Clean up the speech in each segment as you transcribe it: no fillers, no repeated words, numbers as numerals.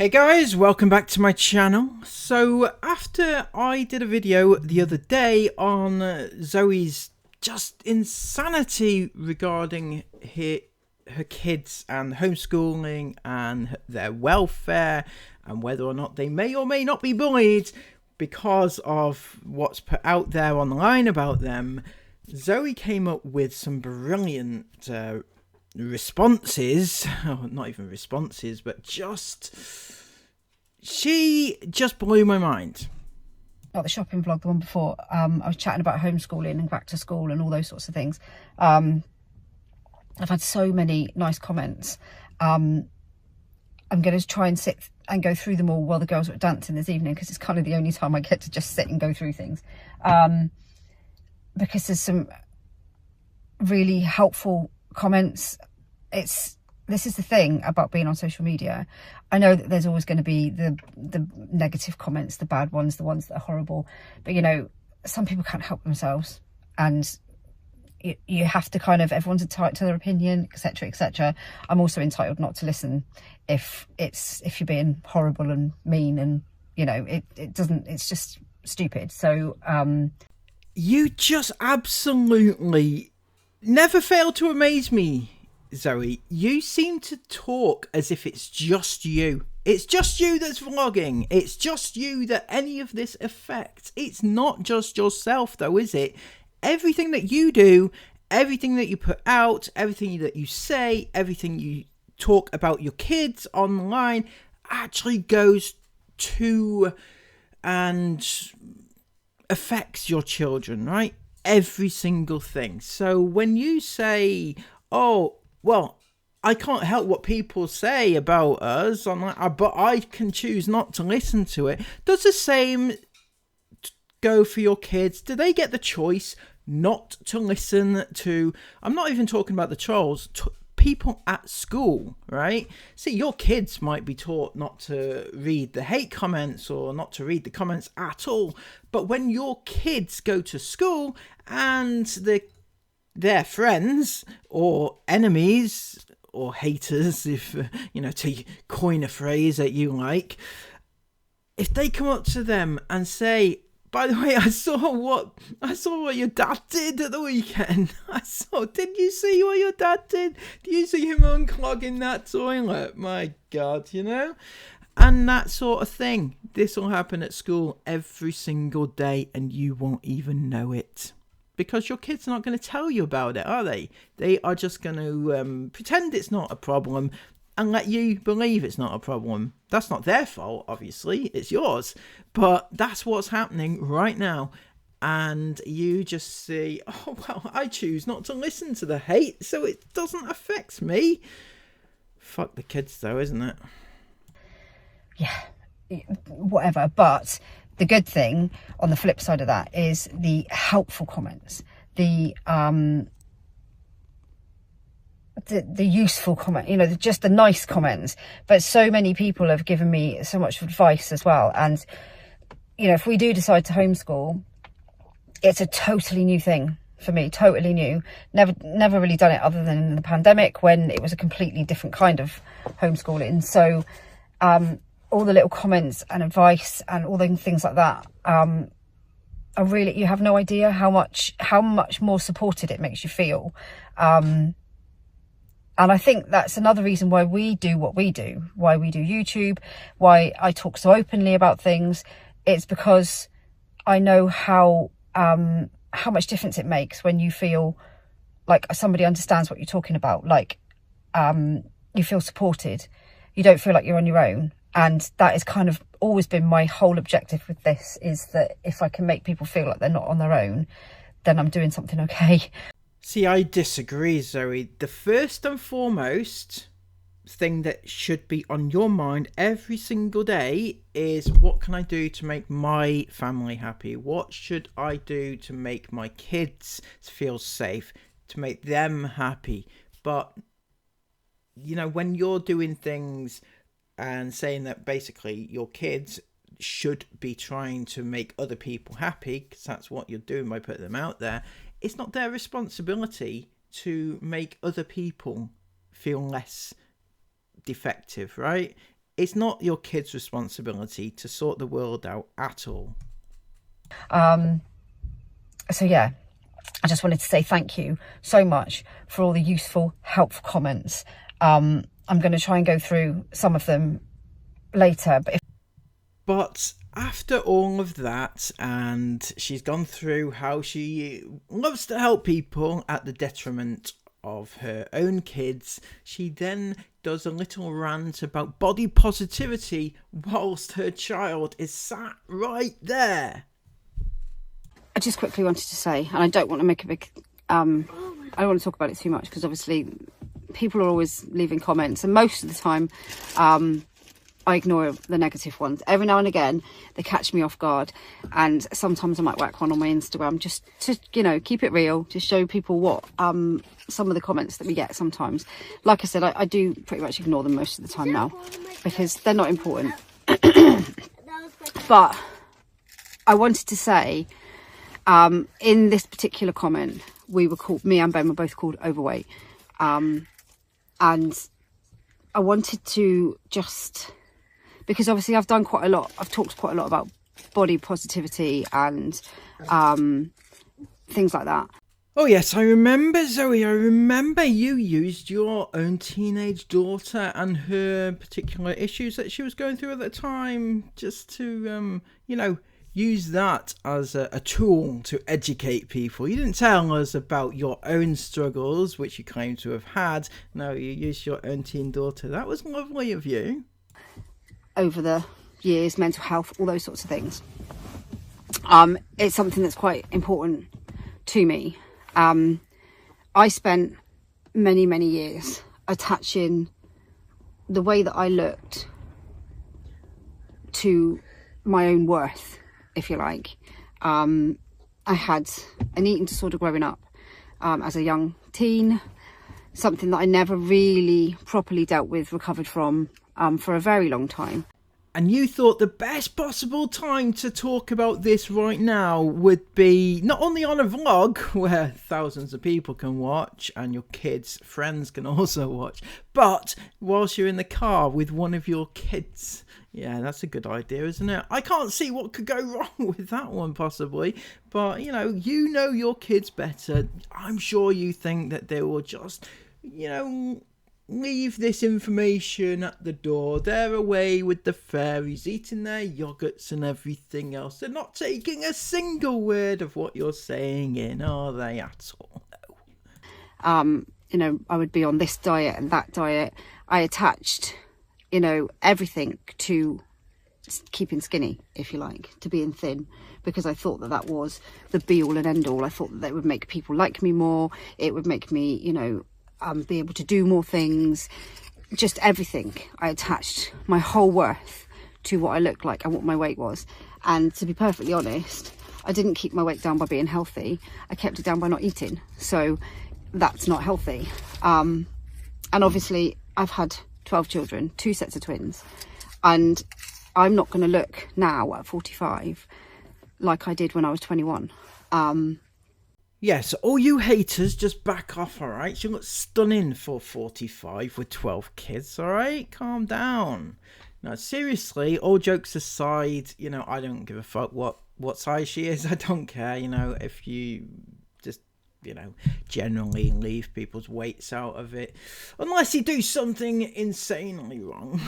Hey guys, welcome back to my channel. So after I did a video the other day on Zoe's just insanity regarding her kids and homeschooling and their welfare and whether or not they may or may not be bullied because of what's put out there online about them, Zoe came up with some brilliant responses, oh, not even responses, but she just blew my mind. Not the shopping vlog, the one before. I was chatting about homeschooling and back to school and all those sorts of things. I've had so many nice comments. I'm going to try and sit and go through them all while the girls are dancing this evening, because it's kind of the only time I get to just sit and go through things. Because there's some really helpful comments. This is the thing about being on social media. I know that there's always going to be the negative comments, the bad ones, the ones that are horrible. But, you know, some people can't help themselves. And you have to kind of, everyone's entitled to their opinion, etc., etc. I'm also entitled not to listen if you're being horrible and mean, and, you know, it's just stupid. So, you just absolutely never fail to amaze me, Zoe. You seem to talk as if it's just you. It's just you that's vlogging. It's just you that any of this affects. It's not just yourself though, is it? Everything that you do, everything that you put out, everything that you say, everything you talk about your kids online actually goes to and affects your children, right? Every single thing. So when you say, oh, well, I can't help what people say about us, but I can choose not to listen to it, does the same go for your kids? Do they get the choice not to listen to, I'm not even talking about the trolls, people at school, right? See, your kids might be taught not to read the hate comments or not to read the comments at all. But when your kids go to school and their friends or enemies or haters, if, you know, to coin a phrase that you like, if they come up to them and say, by the way, I saw what your dad did at the weekend. Did you see what your dad did? Did you see him unclogging that toilet? My God, you know? And that sort of thing. This will happen at school every single day and you won't even know it. Because your kids are not going to tell you about it, are they? They are just going to pretend it's not a problem and let you believe it's not a problem. That's not their fault, obviously. It's yours. But that's what's happening right now. And you just say, oh, well, I choose not to listen to the hate, so it doesn't affect me. Fuck the kids, though, isn't it? Yeah, whatever. But the good thing on the flip side of that is the helpful comments, the useful comment, you know, just the nice comments. But so many people have given me so much advice as well. And, you know, if we do decide to homeschool, it's a totally new thing for me, totally new. Never really done it other than in the pandemic when it was a completely different kind of homeschooling. So all the little comments and advice and all the things like that are really, you have no idea how much more supported it makes you feel. And I think that's another reason why we do what we do, why we do YouTube, why I talk so openly about things. It's because I know how much difference it makes when you feel like somebody understands what you're talking about, like you feel supported. You don't feel like you're on your own. And that has kind of always been my whole objective with this, is that if I can make people feel like they're not on their own, then I'm doing something okay. See, I disagree, Zoe. The first and foremost thing that should be on your mind every single day is, what can I do to make my family happy? What should I do to make my kids feel safe, to make them happy? But, you know, when you're doing things and saying that basically your kids should be trying to make other people happy, because that's what you're doing by putting them out there, it's not their responsibility to make other people feel less defective, right? It's not your kid's responsibility to sort the world out at all. So yeah, I just wanted to say thank you so much for all the useful, helpful comments. I'm going to try and go through some of them later. But after all of that, and she's gone through how she loves to help people at the detriment of her own kids, she then does a little rant about body positivity whilst her child is sat right there. I just quickly wanted to say, and I don't want to make a big... I don't want to talk about it too much, because obviously people are always leaving comments, and most of the time I ignore the negative ones. Every now and again they catch me off guard, and sometimes I might whack one on my Instagram just to, you know, keep it real, to show people what some of the comments that we get sometimes. Like I said, I do pretty much ignore them most of the time now, because they're not important. But I wanted to say, in this particular comment, me and Ben were both called overweight, and I wanted to just, because obviously I've talked quite a lot about body positivity and things like that. Oh yes, I remember, Zoe. I remember you used your own teenage daughter and her particular issues that she was going through at the time, just to use that as a tool to educate people. You didn't tell us about your own struggles, which you claim to have had. No, you used your own teen daughter. That was lovely of you. Over the years, mental health, all those sorts of things. It's something that's quite important to me. I spent many, many years attaching the way that I looked to my own worth, if you like. I had an eating disorder growing up as a young teen, something that I never really properly dealt with, recovered from for a very long time. And you thought the best possible time to talk about this right now would be not only on a vlog where thousands of people can watch and your kids' friends can also watch, but whilst you're in the car with one of your kids. Yeah, that's a good idea, isn't it? I can't see what could go wrong with that one possibly, but you know your kids better. I'm sure you think that they will just, leave this information at the door. They're away with the fairies, eating their yogurts and everything else. They're not taking a single word of what you're saying in, are they at all? No. I would be on this diet and that diet. I attached, everything to keeping skinny, if you like, to being thin, because I thought that was the be all and end all. I thought that would make people like me more. It would make me, be able to do more things, just everything. I attached my whole worth to what I looked like and what my weight was. And to be perfectly honest, I didn't keep my weight down by being healthy. I kept it down by not eating. So that's not healthy. And obviously I've had 12 children, 2 sets of twins, and I'm not going to look now at 45 like I did when I was 21. Yes, all you haters, just back off, alright? She looks stunning for 45 with 12 kids, alright? Calm down. No, seriously, all jokes aside, I don't give a fuck what size she is. I don't care, if you just, generally leave people's weights out of it. Unless you do something insanely wrong.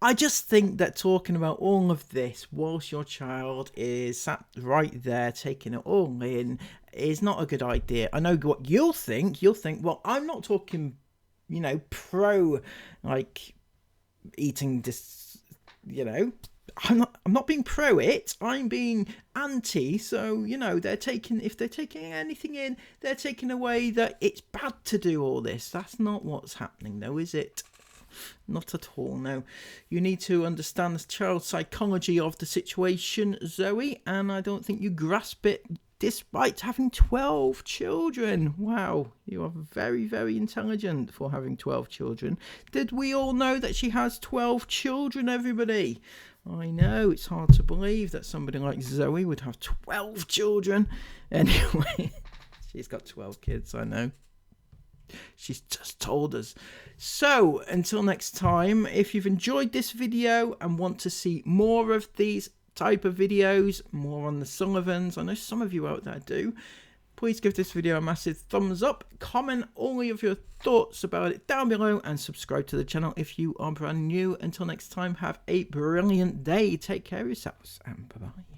I just think that talking about all of this whilst your child is sat right there taking it all in is not a good idea. I know what you'll think. You'll think, well, I'm not talking, pro, like, eating this, I'm not being pro it. I'm being anti. So, if they're taking anything in, they're taking away that it's bad to do all this. That's not what's happening, though, is it? Not at all, no. You need to understand the child psychology of the situation, Zoe, and I don't think you grasp it despite having 12 children. Wow, you are very, very intelligent for having 12 children. Did we all know that she has 12 children, everybody? I know, it's hard to believe that somebody like Zoe would have 12 children. Anyway, she's got 12 kids, I know. She's just told us. So until next time, if you've enjoyed this video and want to see more of these type of videos, more on the Sullivans, I know some of you out there do, please give this video a massive thumbs up, comment all of your thoughts about it down below, and subscribe to the channel if you are brand new. Until next time, have a brilliant day. Take care of yourselves, and bye-bye.